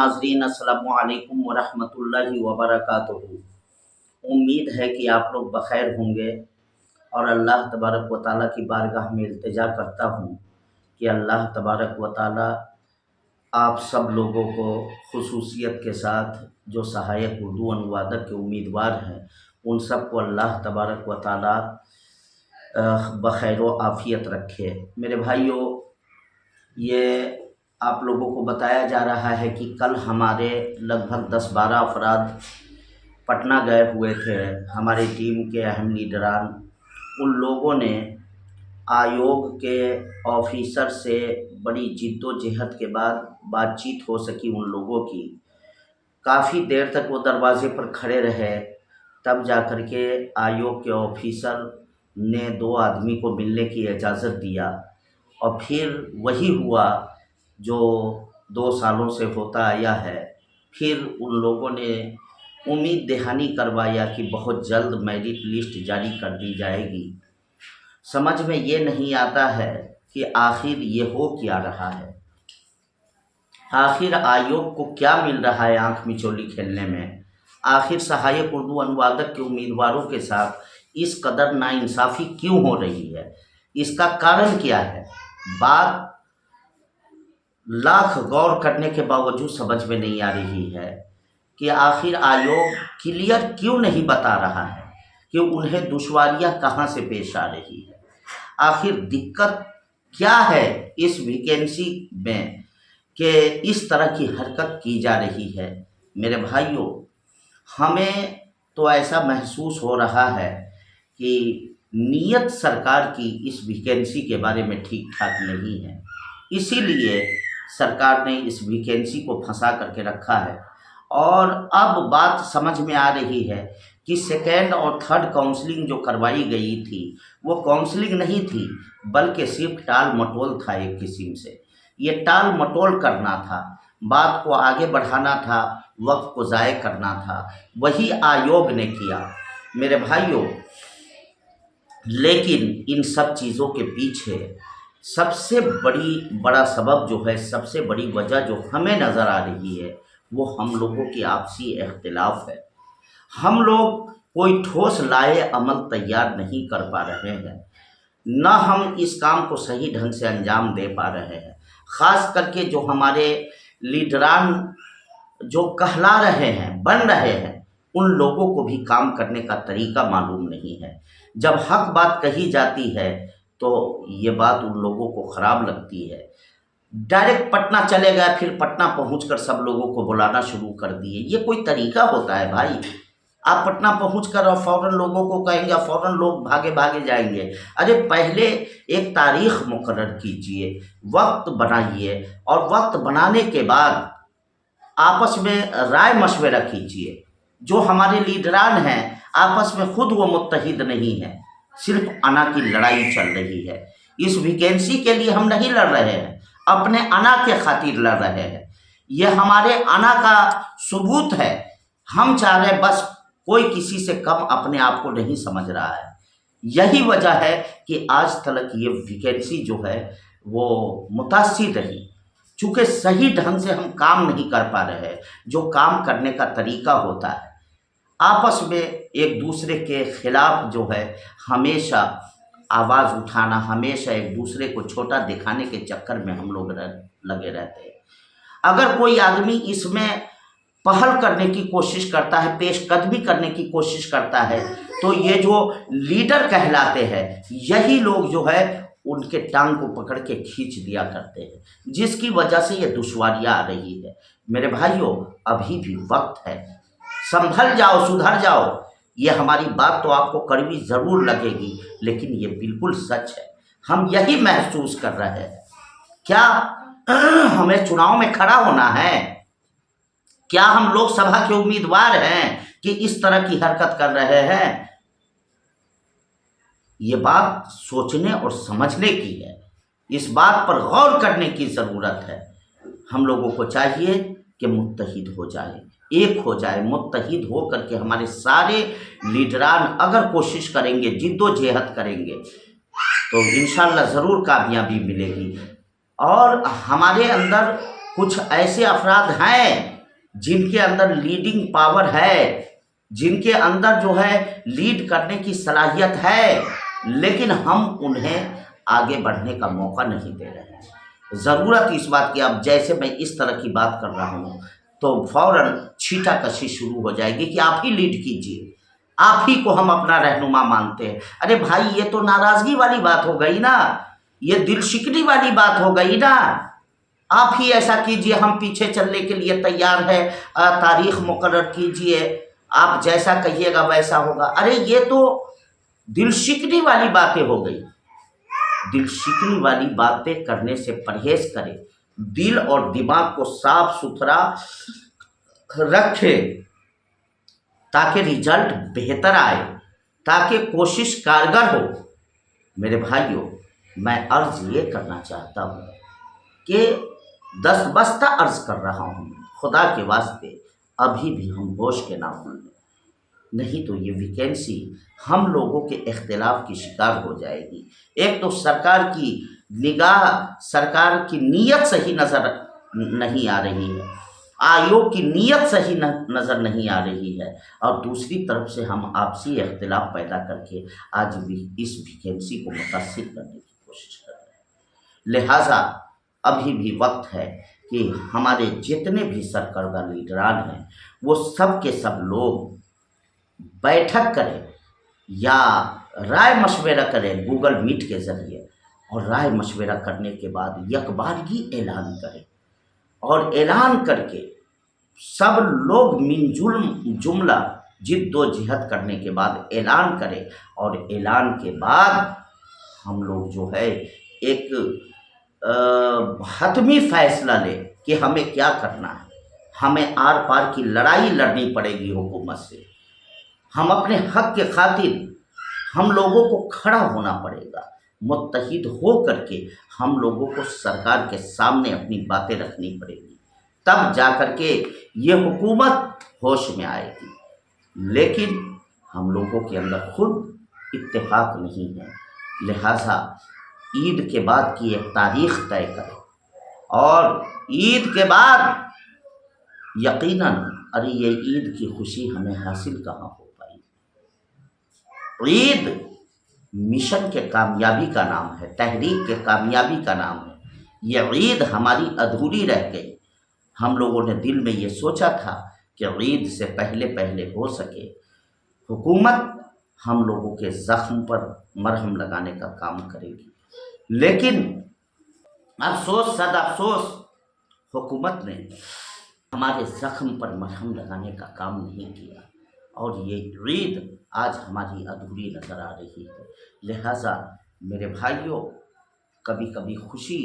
नाजरीन, अस्सलाम वालेकुम वरहमतुल्लाहि वबरकातुहू। उम्मीद है कि आप लोग बखैर होंगे और अल्लाह तबारक व तआला की बारगाह में इल्तिजा करता हूँ कि अल्लाह तबारक व तआला आप सब लोगों को खुसूसियत के साथ जो सहायक उर्दू अनुवादक के उम्मीदवार हैं उन सब को अल्लाह तबारक व तआला बखैर व आफ़ियत रखे। मेरे भाइयों, ये आप लोगों को बताया जा रहा है कि कल हमारे लगभग 10-12 अफराद पटना गए हुए थे। हमारी टीम के अहम लीडरान, उन लोगों ने आयोग के ऑफिसर से बड़ी जिद्दोजहद के बाद बातचीत हो सकी उन लोगों की। काफ़ी देर तक वो दरवाज़े पर खड़े रहे, तब जाकर के आयोग के ऑफिसर ने 2 आदमी को मिलने की इजाज़त दिया। और फिर वही हुआ जो 2 सालों से होता आया है। फिर उन लोगों ने उम्मीद दहानी करवाया कि बहुत जल्द मेरिट लिस्ट जारी कर दी जाएगी। समझ में ये नहीं आता है कि आखिर ये हो क्या रहा है, आखिर आयोग को क्या मिल रहा है आंख मिचौली खेलने में। आखिर सहायक उर्दू अनुवादक के उम्मीदवारों के साथ इस कदर नाइंसाफ़ी क्यों हो रही है, इसका कारण क्या है। बात लाख गौर करने के बावजूद समझ में नहीं आ रही है कि आखिर आयोग क्लियर क्यों नहीं बता रहा है कि उन्हें दुश्वारियां कहां से पेश आ रही है। आखिर दिक्कत क्या है इस वैकेंसी में कि इस तरह की हरकत की जा रही है। मेरे भाइयों, हमें तो ऐसा महसूस हो रहा है कि नीयत सरकार की इस वैकेंसी के बारे में ठीक ठाक नहीं है, इसीलिए सरकार ने इस वैकेंसी को फंसा करके रखा है। और अब बात समझ में आ रही है कि सेकेंड और थर्ड काउंसलिंग जो करवाई गई थी वो काउंसलिंग नहीं थी, बल्कि सिर्फ टाल मटोल था। एक किस्म से ये टाल मटोल करना था, बात को आगे बढ़ाना था, वक्त को ज़ाय करना था, वही आयोग ने किया। मेरे भाइयों, लेकिन इन सब चीज़ों के पीछे सबसे बड़ा सबब जो है, सबसे बड़ी वजह जो हमें नज़र आ रही है वो हम लोगों की आपसी इख्तिलाफ है। हम लोग कोई ठोस लाए अमल तैयार नहीं कर पा रहे हैं, न हम इस काम को सही ढंग से अंजाम दे पा रहे हैं। ख़ास करके जो हमारे लीडरान जो कहला रहे हैं, बन रहे हैं, उन लोगों को भी काम करने का तरीका मालूम नहीं है। जब हक बात कही जाती है तो ये बात उन लोगों को ख़राब लगती है। डायरेक्ट पटना चले गए, फिर पटना पहुंचकर सब लोगों को बुलाना शुरू कर दिए। ये कोई तरीका होता है भाई? आप पटना पहुंचकर और फ़ौरन लोगों को कहेंगे, फ़ौरन लोग भागे भागे जाएंगे। अरे पहले एक तारीख़ मुकर्रर कीजिए, वक्त बनाइए, और वक्त बनाने के बाद आपस में राय मशवरा कीजिए। जो हमारे लीडरान हैं आपस में खुद वो मुत्तहिद नहीं है, सिर्फ अना की लड़ाई चल रही है। इस वैकेंसी के लिए हम नहीं लड़ रहे हैं, अपने अना के खातिर लड़ रहे हैं। ये हमारे अना का सबूत है। हम चाह रहे बस कोई किसी से कम अपने आप को नहीं समझ रहा है। यही वजह है कि आज तक ये वैकेंसी जो है वो मुतासिर रही, चूँकि सही ढंग से हम काम नहीं कर पा रहे हैं। जो काम करने का तरीका होता है, आपस में एक दूसरे के खिलाफ जो है हमेशा आवाज़ उठाना, हमेशा एक दूसरे को छोटा दिखाने के चक्कर में हम लोग लगे रहते हैं। अगर कोई आदमी इसमें पहल करने की कोशिश करता है, पेशकदमी करने की कोशिश करता है, तो ये जो लीडर कहलाते हैं यही लोग जो है उनके टांग को पकड़ के खींच दिया करते हैं, जिसकी वजह से ये दुश्वारियाँ आ रही है। मेरे भाइयों, अभी भी वक्त है, संभल जाओ, सुधर जाओ। ये हमारी बात तो आपको कड़वी ज़रूर लगेगी, लेकिन ये बिल्कुल सच है। हम यही महसूस कर रहे हैं। क्या हमें चुनाव में खड़ा होना है? क्या हम लोकसभा के उम्मीदवार हैं कि इस तरह की हरकत कर रहे हैं? ये बात सोचने और समझने की है। इस बात पर गौर करने की ज़रूरत है। हम लोगों को चाहिए कि मुत्तहिद हो जाए, एक हो जाए। मुत्तहिद हो करके हमारे सारे लीडरान अगर कोशिश करेंगे, जिद्दोजहद करेंगे, तो इंशाअल्लाह ज़रूर कामयाबी मिलेगी। और हमारे अंदर कुछ ऐसे अफराद हैं जिनके अंदर लीडिंग पावर है, जिनके अंदर जो है लीड करने की सलाहियत है, लेकिन हम उन्हें आगे बढ़ने का मौका नहीं दे रहे हैं। ज़रूरत इस बात की, अब जैसे मैं इस तरह की बात कर रहा हूँ तो फौरन छीटाकशी शुरू हो जाएगी कि आप ही लीड कीजिए, आप ही को हम अपना रहनुमा मानते हैं। अरे भाई, ये तो नाराज़गी वाली बात हो गई ना, ये दिल शिकनी वाली बात हो गई ना। आप ही ऐसा कीजिए, हम पीछे चलने के लिए तैयार है, तारीख मुकर्रर कीजिए, आप जैसा कहिएगा वैसा होगा। अरे ये तो दिल शिकनी वाली बातें हो गई। दिल शिकनी वाली बातें करने से परहेज करें, दिल और दिमाग को साफ सुथरा रखें ताकि रिजल्ट बेहतर आए, ताकि कोशिश कारगर हो। मेरे भाइयों, मैं अर्ज ये करना चाहता हूँ कि दस्तबस्ता अर्ज कर रहा हूँ, खुदा के वास्ते अभी भी हम होश के ना भूलें, नहीं तो ये वैकेंसी हम लोगों के इख्तिलाफ की शिकार हो जाएगी। एक तो सरकार की निगाह, सरकार की नीयत सही नज़र नहीं आ रही है, आयोग की नीयत सही नज़र नहीं आ रही है, और दूसरी तरफ से हम आपसी इख्तिलाफ पैदा करके आज भी इस वैकेंसी को मुतासिर करने की कोशिश कर रहे हैं। लिहाजा अभी भी वक्त है कि हमारे जितने भी सरकर्दा लीडरान हैं वो सब के सब लोग बैठक करें या राय मशवरा करें गूगल मीट के ज़रिए, और राय मशवरा करने के बाद यकबारगी ऐलान करें, और ऐलान करके सब लोग मिलजुल जुमला जिद्दोजहद करने के बाद ऐलान करें, और ऐलान के बाद हम लोग जो है एक हतमी फैसला लें कि हमें क्या करना है। हमें आर पार की लड़ाई लड़नी पड़ेगी हुकूमत से, हम अपने हक के खातिर हम लोगों को खड़ा होना पड़ेगा, मुत्तहिद हो करके हम लोगों को सरकार के सामने अपनी बातें रखनी पड़ेगी, तब जा कर के ये हुकूमत होश में आएगी। लेकिन हम लोगों के अंदर खुद इत्तेफाक नहीं है, लिहाजा ईद के बाद की एक तारीख तय करें, और ईद के बाद यकीनन, अरे ये ईद की खुशी हमें हासिल कहाँ हो पाई। ईद मिशन के कामयाबी का नाम है, तहरीक के कामयाबी का नाम है। ये ईद हमारी अधूरी रह गई। हम लोगों ने दिल में ये सोचा था कि ईद से पहले पहले हो सके हुकूमत हम लोगों के ज़ख्म पर मरहम लगाने का काम करेगी, लेकिन अफसोस सद अफसोस हुकूमत ने हमारे ज़ख्म पर मरहम लगाने का काम नहीं किया, और ये ईद आज हमारी अधूरी नज़र आ रही है। लिहाजा मेरे भाइयों, कभी कभी खुशी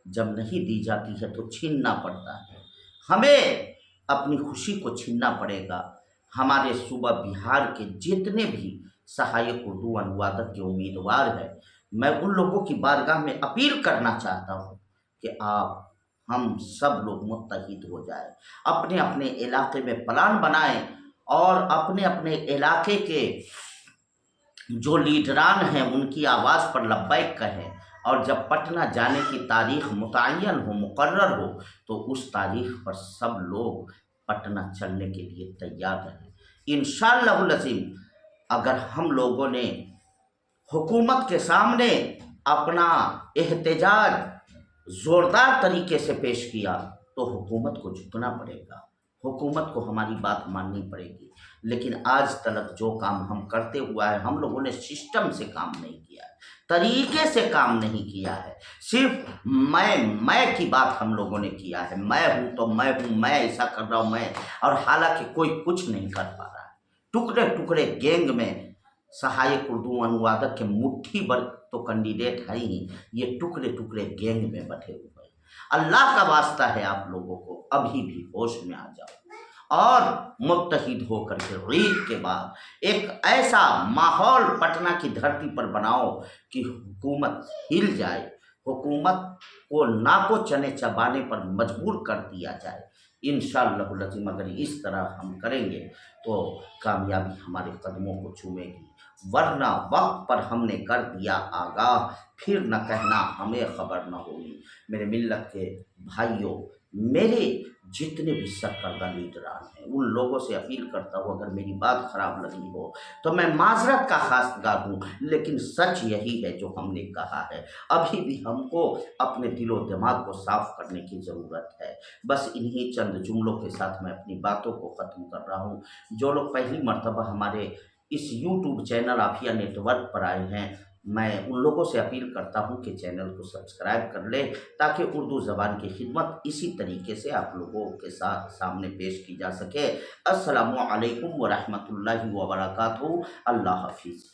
जब नहीं दी जाती है तो छीनना पड़ता है, हमें अपनी खुशी को छीनना पड़ेगा। हमारे सूबा बिहार के जितने भी सहायक उर्दू अनुवादक के उम्मीदवार हैं, मैं उन लोगों की बारगाह में अपील करना चाहता हूँ कि आप हम सब लोग मुत्तहिद हो जाए, अपने अपने इलाके में प्लान बनाएं, और अपने अपने इलाके के जो लीडरान हैं उनकी आवाज़ पर लब्बैक कहें, और जब पटना जाने की तारीख मुतय्यन हो, मुकर्रर हो, तो उस तारीख पर सब लोग पटना चलने के लिए तैयार रहें। इंशाअल्लाहुल अज़ीम, अगर हम लोगों ने हुकूमत के सामने अपना एहतजाज ज़ोरदार तरीके से पेश किया तो हुकूमत को झुकना पड़ेगा, हुकूमत को हमारी बात माननी पड़ेगी। लेकिन आज तक जो काम हम करते हुआ है, हम लोगों ने सिस्टम से काम नहीं किया है, तरीके से काम नहीं किया है, सिर्फ मैं की बात हम लोगों ने किया है। मैं हूँ तो मैं हूँ, मैं ऐसा कर रहा हूँ मैं, और हालांकि कोई कुछ नहीं कर पा रहा है। टुकड़े टुकड़े गैंग में सहायक उर्दू अनुवादक के मुट्ठी भर तो कैंडिडेट है ही, ये टुकड़े टुकड़े गैंग में बैठे हुए हैं। अल्लाह का वास्ता है, आप लोगों को अभी भी होश में आ जाओ, और मुत्तहिद होकर के ईद के बाद एक ऐसा माहौल पटना की धरती पर बनाओ कि हुकूमत हिल जाए, हुकूमत को नाको चने चबाने पर मजबूर कर दिया जाए। इंशाअल्लाहुल अज़ीम अगर इस तरह हम करेंगे तो कामयाबी हमारे कदमों को चूमेगी, वरना वक्त पर हमने कर दिया आगाह, फिर न कहना हमें खबर न होगी। मेरे मिल्लत के भाइयों, میرے جتنے بھی سرکردہ لیڈران ہیں ان لوگوں سے اپیل کرتا ہوں، اگر میری بات خراب لگی ہو تو میں معذرت کا خواستگار ہوں، لیکن سچ یہی ہے جو ہم نے کہا ہے۔ ابھی بھی ہم کو اپنے دل و دماغ کو صاف کرنے کی ضرورت ہے۔ بس انہی چند جملوں کے ساتھ میں اپنی باتوں کو ختم کر رہا ہوں۔ جو لوگ پہلی مرتبہ ہمارے اس YouTube channel Afia network پر آئے ہیں، میں ان لوگوں سے اپیل کرتا ہوں کہ چینل کو سبسکرائب کر لیں، تاکہ اردو زبان کی خدمت اسی طریقے سے آپ لوگوں کے ساتھ سامنے پیش کی جا سکے۔ السلام علیکم ورحمۃ اللہ وبرکاتہ۔ اللہ حافظ۔